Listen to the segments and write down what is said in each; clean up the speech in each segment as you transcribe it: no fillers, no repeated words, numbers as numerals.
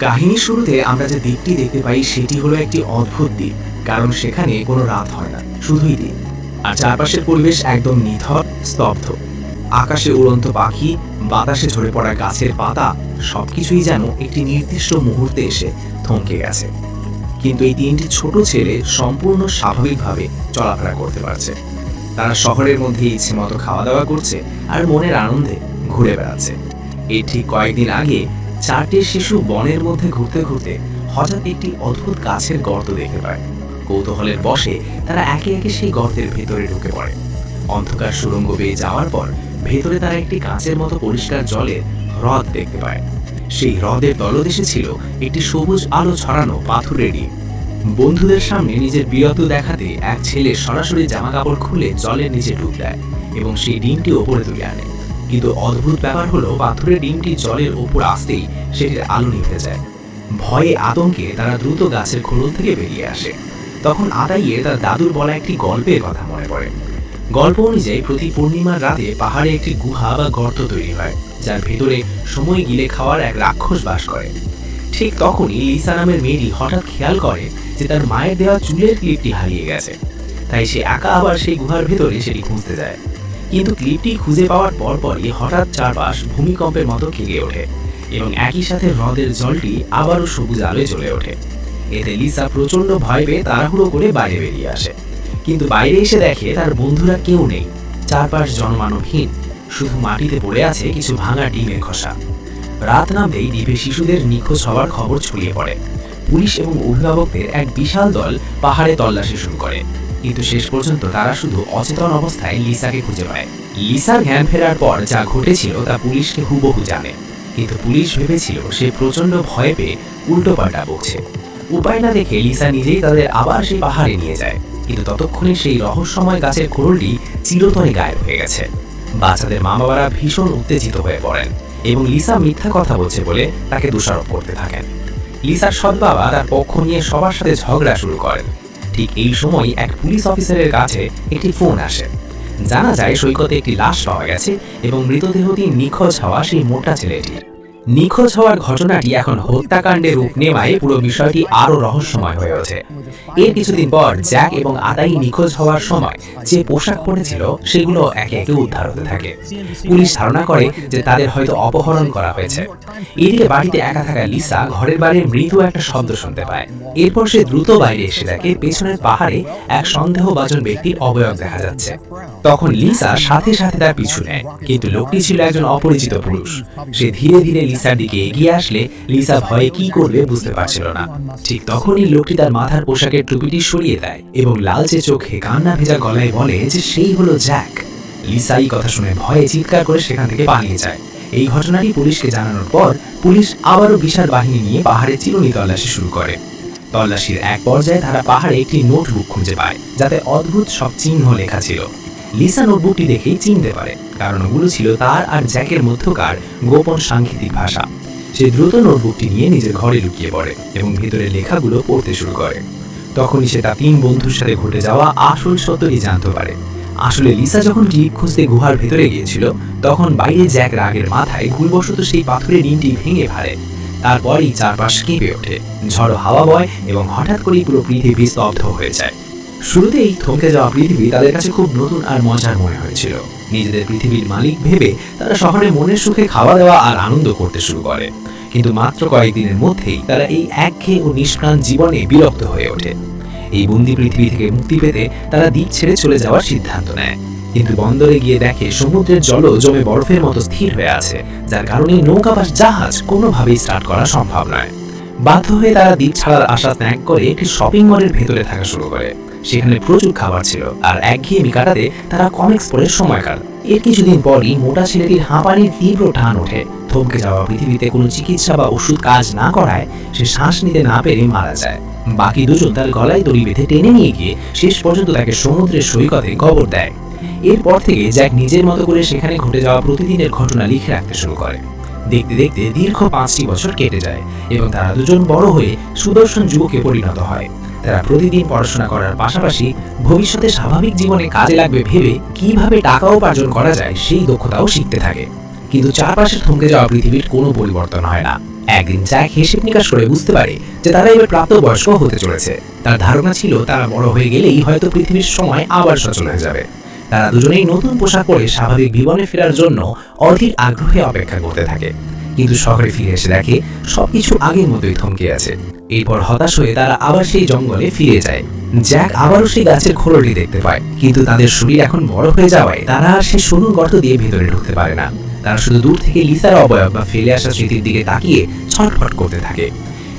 কাহিনী শুরুতে আমরা যে দ্বীপটি দেখতে পাই সেটি হলো একটি অদ্ভুত দ্বীপ, কারণ সেখানে কোনো রাত হয় না, শুধুই দিন। আর চারপাশের পরিবেশ একদম নিথর, স্তব্ধ। আকাশে উড়ন্ত পাখি, বাতাসে ঝরে পড়া গাছের পাতা সবকিছুই যেন একটি নির্দিষ্ট মুহূর্তে এসে থমকে গেছে। কিন্তু এই তিনটি ছোট ছেলে সম্পূর্ণ স্বাভাবিকভাবে চলাফেরা করতে পারছে। তারা শহরের মধ্যে ইচ্ছে মতো খাওয়া দাওয়া করছে আর মনের আনন্দে ঘুরে বেড়াচ্ছে। এই ঠিক কয়েকদিন আগে চারটি শিশু বনের মধ্যে ঘুরতে ঘুরতে হঠাৎ একটি অদ্ভুত গাছের গর্ত দেখতে পায়। কৌতূহলের বশে তারা একে একে সেই গর্তের ভেতরে ঢুকে পড়ে। অন্ধকার সুড়ঙ্গ বেয়ে যাওয়ার পর ভেতরে তারা একটি কাঁচের মতো পরিষ্কার জলের হ্রদ দেখতে পায়। সেই হ্রদের তলদেশে ছিল একটি সবুজ আলো ছড়ানো পাথরের ডিম। বন্ধুদের সামনে নিজের বীরত্ব দেখাতে এক ছেলে সরাসরি জামা কাপড় খুলে জলের নিচে ডুব দেয় এবং সেই ডিমটি ওপরে তুলে আনে। কিন্তু অদ্ভুত ব্যাপার হলো, পাথরের ডিমটি জলের ওপর আসতেই সেটির আলো নিভে যায়। ভয়ে আতঙ্কে তারা দ্রুত গাছের খোলন থেকে বেরিয়ে আসে। তখন আতাইয়ের তার দাদুর বলা একটি গল্পের কথা মনে পড়ে। গল্প অনুযায়ী প্রতি পূর্ণিমার রাতে পাহাড়ে একটি গুহা বা গর্ত তৈরি হয়, যার ভেতরে সময় গিলে খাওয়ার এক রাক্ষস বাস করে। ঠিক তখনই লিসা নামের মেয়েটি হঠাৎ খেয়াল করে যে তার মায়ের দেওয়া চুলের ক্লিপটি হারিয়ে গেছে। তাই সে একা আবার সেই গুহার ভেতরে সেটি খুঁজতে যায়। কিন্তু ক্লিপটি খুঁজে পাওয়ার পরপরই হঠাৎ চারপাশ ভূমিকম্পের মতো কেঁপে ওঠে এবং একই সাথে হ্রদের জলটি আবারও সবুজ আলোয় জ্বলে ওঠে। এতে লিসা প্রচন্ড ভয় পেয়ে তাড়াহুড়ো করে বাইরে বেরিয়ে আসে। কিন্তু বাইরে এসে দেখে তার বন্ধুরা কেউ নেই। চারপাশ জনমানবহীন, শুধু মাটিতে পড়ে আছে কিছু ভাঙা ডিমের খোসা। রাত নামতেই দ্বীপে শিশুদের নিখোঁজ হওয়ার খবর ছড়িয়ে পড়ে। পুলিশ এবং অভিভাবকদের এক বিশাল দল পাহাড়ে তল্লাশি শুরু করে, কিন্তু শেষ পর্যন্ত তারা শুধু অচেতন অবস্থায় লিসাকে খুঁজে পায়। লিসার জ্ঞান ফেরার পর যা ঘটেছিল তা পুলিশকে হুবহু জানে, কিন্তু পুলিশ ভেবেছিল সে প্রচন্ড ভয় পেয়ে উল্টোপাল্টা বকছে। উপায় না দেখে লিসা নিজেই তাদের আবার সেই পাহাড়ে নিয়ে যায়, কিন্তু ততক্ষণে সেই রহস্যময় গাছের খোলটি চিরতরে গায়েব হয়ে গেছে। বাচ্চাদের মা বাবারা ভীষণ উত্তেজিত হয়ে পড়েন এবং লিসা মিথ্যা কথা বলছে বলে তাকে দোষারোপ করতে থাকেন। লিসার সৎ বাবা তার পক্ষ নিয়ে সবার সাথে ঝগড়া শুরু করেন। ঠিক এই সময় এক পুলিশ অফিসারের কাছে একটি ফোন আসে। জানা যায় সৈকতে একটি লাশ পাওয়া গেছে এবং মৃতদেহটি নিখোঁজ হওয়া সেই মোটা ছেলেটির। নিখোঁজ হওয়ার ঘটনাটি এখন হত্যাকাণ্ডের রূপ নেওয়ায় পুরো বিষয়টি আরো রহস্যময় হয়ে ওঠে। এর কিছুদিন পর জ্যাক এবং আদাই নিখোঁজ হওয়ার সময় যে পোশাক পরেছিল সেগুলো একে একে উদ্ধার হতে থাকে। পুলিশ ধারণা করে যে তাদের হয়তো অপহরণ করা হয়েছে। এদিকে বাড়িতে একা থাকা লিসা ঘরের বাইরে মৃদু একটা শব্দ শুনতে পায়। এরপর সে দ্রুত বাইরে এসে দেখে পেছনের পাহাড়ে এক সন্দেহভাজন ব্যক্তির অবয়ব দেখা যাচ্ছে। তখন লিসা সাথে সাথে তার পিছু নেয়, কিন্তু লোকটি ছিল একজন অপরিচিত পুরুষ। সে ধীরে ধীরে লিসার দিকে এগিয়ে আসলে লিসা ভয়ে কি করবে বুঝতে পারছিল না। ঠিক তখনই লোকটি তার মাথার পোশাকের টুপিটি সরিয়ে দেয় এবং লালচে চোখে কান্না ভেজা গলায় বলে যে সেই হলো জ্যাক। লিসা এই কথা শুনে ভয়ে চিৎকার করে সেখান থেকে পালিয়ে যায়। এই ঘটনাটি পুলিশকে জানানোর পর পুলিশ আবারও বিশাল বাহিনী নিয়ে পাহাড়ে চিরুনি তল্লাশি শুরু করে। তল্লাশির এক পর্যায়ে তারা পাহাড়ে একটি নোটবুক খুঁজে পায়, যাতে অদ্ভুত সব চিহ্ন লেখা ছিল। লিসা নোটবুকটি দেখেই চিনতে পারে, কারণ ওগুলো ছিল তার আর জ্যাকের মধ্যকার গোপন সাংকেতিক ভাষা। সে দ্রুত নোটবুকটি নিয়ে নিজের ঘরে লুকিয়ে পড়ে এবং ভিতরে লেখাগুলো পড়তে শুরু করে। তখনই সে তার 3 বন্ধুর সাথে ঘটে যাওয়া আসল সত্যটি জানতে পারে। আসলে লিসা যখন ক্লিপ খুঁজতে গুহার ভেতরে গিয়েছিল, তখন বাইরে জ্যাক রাগের মাথায় ভুলবশত সেই পাথরের ডিমটি ভেঙে ফেলে। তারপরই চারপাশ কেঁপে ওঠে, ঝড়ো হাওয়া বয় এবং হঠাৎ করেই পুরো পৃথিবী স্তব্ধ হয়ে যায়। শুরুতেই থমকে যাওয়া পৃথিবী তাদের কাছে খুব নতুন আর মজার মনে হয়েছিল। নিজেদের পৃথিবীর মালিক ভেবে তারা শহরে মনের সুখে খাওয়া দাওয়া আর আনন্দ করতে শুরু করে। কিন্তু মাত্র কয়েকদিনের মধ্যেই তারা এই একঘেয়ে ও নিষ্প্রাণ জীবনে বিরক্ত হয়ে ওঠে। এই বন্দি পৃথিবী থেকে মুক্তি পেতে তারা দ্বীপ ছেড়ে চলে যাওয়ার সিদ্ধান্ত নেয়। কিন্তু বন্দরে গিয়ে দেখে সমুদ্রের জলও জমে বরফের মতো স্থির হয়ে আছে, যার কারণে নৌকা বা জাহাজ কোনোভাবেই স্টার্ট করা সম্ভব নয়। বাধ্য হয়ে তারা দ্বীপ ছাড়ার আশা ত্যাগ করে একটি শপিং মলের ভেতরে থাকা শুরু করে। সেখানে প্রচুর খাবার ছিল আর একঘেয়েমি কাটাতে তারা কমিক্স পড়ে সময় কাটায়। এর কিছুদিন পরই মোটা ছেলেটির হাঁপানির তীব্র টান ওঠে। থমকে যাওয়া পৃথিবীতে কোনো চিকিৎসা বা ওষুধ কাজ না করায় সে শ্বাস নিতে না পেরে মারা যায়। বাকি দুজন তার গলায় দড়ি বেঁধে টেনে নিয়ে গিয়ে শেষ পর্যন্ত তাকে সমুদ্রের সৈকতে কবর দেয়। এরপর থেকে জ্যাক নিজের মতো করে সেখানে ঘটে যাওয়া প্রতিদিনের ঘটনা লিখে রাখতে শুরু করে। দেখতে দেখতে দীর্ঘ 5টি বছর কেটে যায় এবং তারা দুজন বড় হয়ে সুদর্শন যুবকে পরিণত হয়। তারা প্রতিদিন পড়াশোনা করার পাশাপাশি ভবিষ্যতে স্বাভাবিক জীবনে কাজে লাগবে ভেবে কিভাবে টাকা উপার্জন করা যায় সেই দক্ষতাও শিখতে থাকে। কিন্তু চারপাশে থমকে যাওয়া পৃথিবীর কোনো পরিবর্তন হয় না। একদিন জ্যাক হিসেব নিকাশ করে বুঝতে পারে যে তারা এবার প্রাপ্তবয়স্ক হতে চলেছে। তার ধারণা ছিল তারা বড় হয়ে গেলেই হয়তো পৃথিবীর সময় আবার সচল হয়ে যাবে। তারা দুজনেই নতুন পোশাক পরে স্বাভাবিক জীবনে ফেরার জন্য অধীর আগ্রহে অপেক্ষা করতে থাকে। কিন্তু শহরে ফিরে এসে দেখে সবকিছু আগের মতোই থমকে আছে। এরপর হতাশ হয়ে তারা আবার সেই জঙ্গলে ফিরে যায়। জ্যাক আবারও সেই গাছের খোলটি দেখতে পায়, কিন্তু তাদের শরীর এখন বড় হয়ে যাওয়ায় তারা সেই সরু গর্ত দিয়ে ভেতরে ঢুকতে পারে না। তারা শুধু দূর থেকে লিসার অবয়ব বা ফেলে আসা স্মৃতির দিকে তাকিয়ে ছটফট করতে থাকে।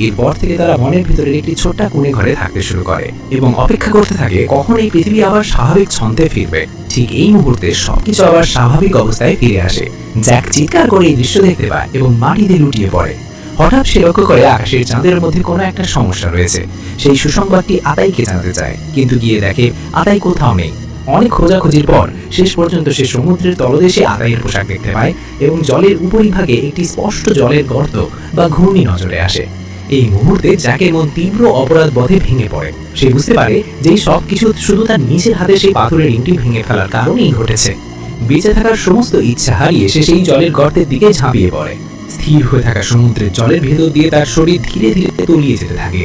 এরপর থেকে তারা মনের ভিতরে একটি ছোট্ট কোণে ঘরে থাকতে শুরু করে এবং অপেক্ষা করতে থাকে কখন এই পৃথিবী আবার স্বাভাবিক ছন্দে ফিরবে। ঠিক এই মুহূর্তে সবকিছু আবার স্বাভাবিক অবস্থায় ফিরে আসে। জ্যাক চিৎকার করে এই দৃশ্য দেখতে পায় এবং মাটিতে লুটিয়ে পড়ে। হঠাৎ সে লক্ষ্য করে আকাশের চাঁদের মধ্যে কোনো একটা সমস্যা রয়েছে। সেই সুসংবাদটি আতাইকে জানাতে চায়, কিন্তু গিয়ে দেখে আতাই কোথাও নেই। অনেক খোঁজাখুঁজির পর শেষ পর্যন্ত সে সমুদ্রের তলদেশে আতাইয়ের পোশাক দেখতে পায় এবং জলের উপরিভাগে একটি স্পষ্ট জলের গর্ত বা ঘূর্ণি নজরে আসে। এই মুহূর্তে জ্যাকের মন তীব্র অপরাধ বোধে ভেঙে পড়ে। সে বুঝতে পারে যে সবকিছু শুধু তার নিজের হাতে সেই পাথরের ইঁটটি ভেঙে ফেলার কারণেই ঘটেছে। বেঁচে থাকার সমস্ত ইচ্ছা হারিয়ে সে সেই জলের গর্তের দিকে ঝাঁপিয়ে পড়ে। স্থির হয়ে থাকা সমুদ্রের জলের ভেতর দিয়ে তার শরীর ধীরে ধীরে তলিয়ে যেতে থাকে।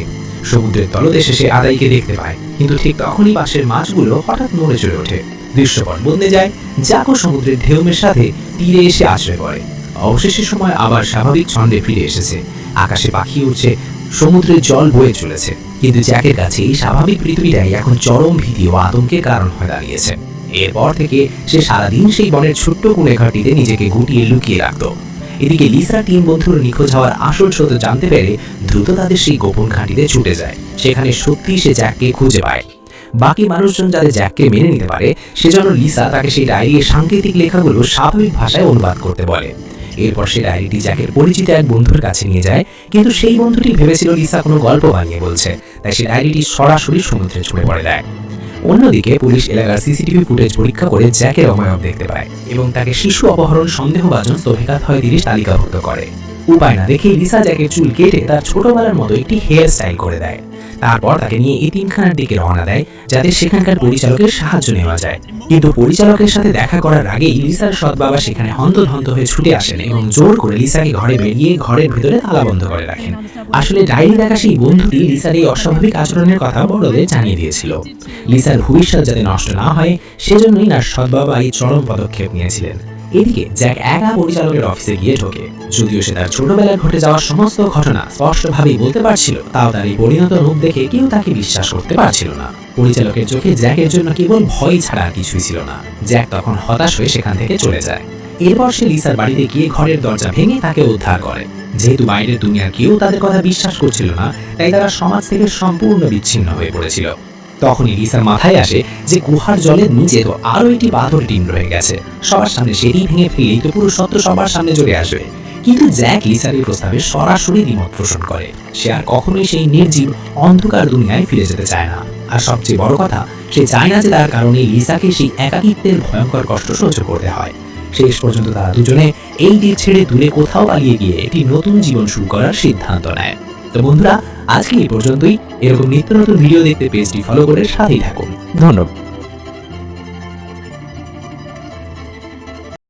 সমুদ্রের তলদেশে সে আদাইকে দেখতে পায়, কিন্তু ঠিক তখনই পাশের মাছগুলো হঠাৎ নড়ে চড়ে ওঠে। দৃশ্যপট বদলে যায়। জ্যাকও সমুদ্রের ঢেউমের সাথে তীরে এসে আশ্রয় পড়ে। অবশেষে সময় আবার স্বাভাবিক ছন্দে ফিরে এসেছে। আকাশে পাখি উঠছে, সমুদ্রের জল বয়ে চলেছে, কিন্তু জ্যাকের কাছে এই স্বাভাবিক পৃথিবীটাই এখন চরম ভীতি ও আতঙ্কের কারণ হয়ে দাঁড়িয়েছে। এরপর থেকে সে সারাদিন সেই বনের ছোট্ট কোণে ঘাটিতে নিজেকে গুটিয়ে লুকিয়ে রাখত। এদিকে লিসা 3 বন্ধুর নিখোঁজ হওয়ার আসল সত্য জানতে পেরে দ্রুত তাদের সেই গোপন ঘাঁটিতে ছুটে যায়। সেখানে সত্যি সে জ্যাককে খুঁজে পায়। বাকি মানুষজন যাতে জ্যাককে মেনে নিতে পারে সেজন্য লিসা তাকে সেই ডায়েরির সাংকেতিক লেখাগুলো স্বাভাবিক ভাষায় অনুবাদ করতে বলে। এরপর সে ডায়েরিটি জ্যাকের পরিচিত এক বন্ধুর কাছে নিয়ে যায়, কিন্তু সেই বন্ধুটি ভেবেছিল লিসা কোনো গল্প বানিয়ে বলছে, তাই সে ডায়েরিটি সরাসরি সমুদ্রে ছুঁড়ে পড়ে দেয়। অন্যদিকে পুলিশ এলাকার সিসিটিভি ফুটেজ পরীক্ষা করে জ্যাকের অবয়ব দেখতে পায় এবং তাকে শিশু অপহরণ সন্দেহভাজন স্তোভিঘাত হয় 30 তালিকাভুক্ত করে। উপায় না দেখে লিসা জ্যাকের চুল কেটে তার ছোটবেলার মতো একটি হেয়ার স্টাইল করে দেয়। তারপর তাকে নিয়ে এতিমখানার দিকে রওনা দেয় যাতে সেখানকার পরিচালকের সাহায্য নেওয়া যায়। কিন্তু পরিচালকের সাথে দেখা করার আগেই লিসার সৎ বাবা সেখানে হন্তদন্ত হয়ে ছুটে আসেন এবং জোর করে লিসাকে ঘরে বেরিয়ে ঘরের ভিতরে তালাবন্ধ করে রাখেন। আসলে ডায়েরি দেখা সেই বন্ধুটি লিসার এই অস্বাভাবিক আচরণের কথা বড়দের জানিয়ে দিয়েছিল। লিসার ভবিষ্যৎ যাতে নষ্ট না হয় সেজন্যই তার সৎ বাবা এই চরম পদক্ষেপ নিয়েছিলেন। এদিকে জ্যাক একা পরিচালকের অফিসে গিয়ে ঢোকে। যদিও সে তার ছোটবেলায় ঘটে যাওয়া সমস্ত ঘটনা স্পষ্টভাবেই বলতে পারছিল, তাও তার এই পরিণত রূপ দেখে কেউ তাকে বিশ্বাস করতে পারছিল না। পরিচালকের চোখে জ্যাকের জন্য কেবল ভয় ছাড়া আর কিছুই ছিল না। জ্যাক তখন হতাশ হয়ে সেখান থেকে চলে যায়। এরপর সে লিসার বাড়িতে গিয়ে ঘরের দরজা ভেঙে তাকে উদ্ধার করে। যেহেতু বাইরের দুনিয়ার কেউ তাদের কথা বিশ্বাস করছিল না, তাই তারা সমাজ থেকে সম্পূর্ণ বিচ্ছিন্ন হয়ে পড়েছিল। তখনই লিসার মাথায় আসে যে গুহার জলের নিচে তো আরো একটি পাথর টিম রয়ে গেছে। সবার সামনে সেটি ভেঙে ফেলেই তো পুরো সত্য সবার সামনে চলে আসবে। কিন্তু জ্যাক লিসার এই প্রস্তাবে সরাসরি দ্বিমত পোষণ করে। সে আর কখনোই সেই নির্জীব অন্ধকার দুনিয়ায় ফিরে যেতে চায় না। আর সবচেয়ে বড় কথা, সে চায় না যে তার কারণে লিসাকে সেই একাকিত্বের ভয়ঙ্কর কষ্ট সহ্য করতে হয়। শেষ পর্যন্ত তারা দুজনে এই দ্বীপ ছেড়ে দূরে কোথাও পালিয়ে গিয়ে একটি নতুন জীবন শুরু করার সিদ্ধান্ত নেয়। তো বন্ধুরা, আজকে এই পর্যন্তই। এরকম নিত্য নতুন ভিডিও দেখতে পেজটি ফলো করে সাথেই থাকুন। ধন্যবাদ।